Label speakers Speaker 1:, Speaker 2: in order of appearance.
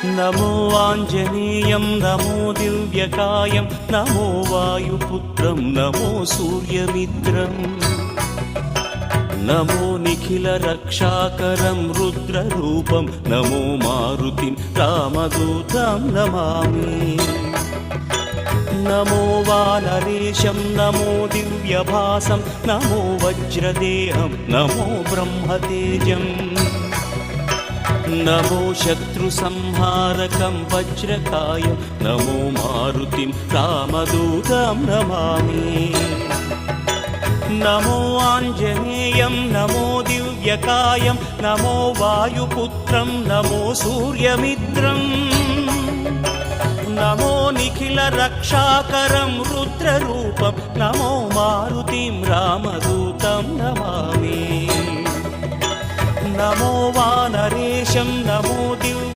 Speaker 1: नमो आञ्जनेयं नमो दिव्यकायं नमो वायुपुत्रं नमो सूर्यमित्रम् नमो निखिलरक्षाकरं रुद्ररूपं नमो मारुतिं रामदूतं Namami. नमो वानरेशं नमो दिव्यभासं नमो वज्रदेहं नमो ब्रह्मतेजम् नमो शत्रुसंहारकं वज्रकायं नमो मारुतिं रामदूतं Namami. नमो आञ्जनेयं नमो दिव्यकायं नमो वायुपुत्रं नमो सूर्यमित्रम् नमो निखिलरक्षाकरं रुद्ररूपं नमो मारुतिं रामदूतं Namami. नमो वानरेशं नमो दिव्य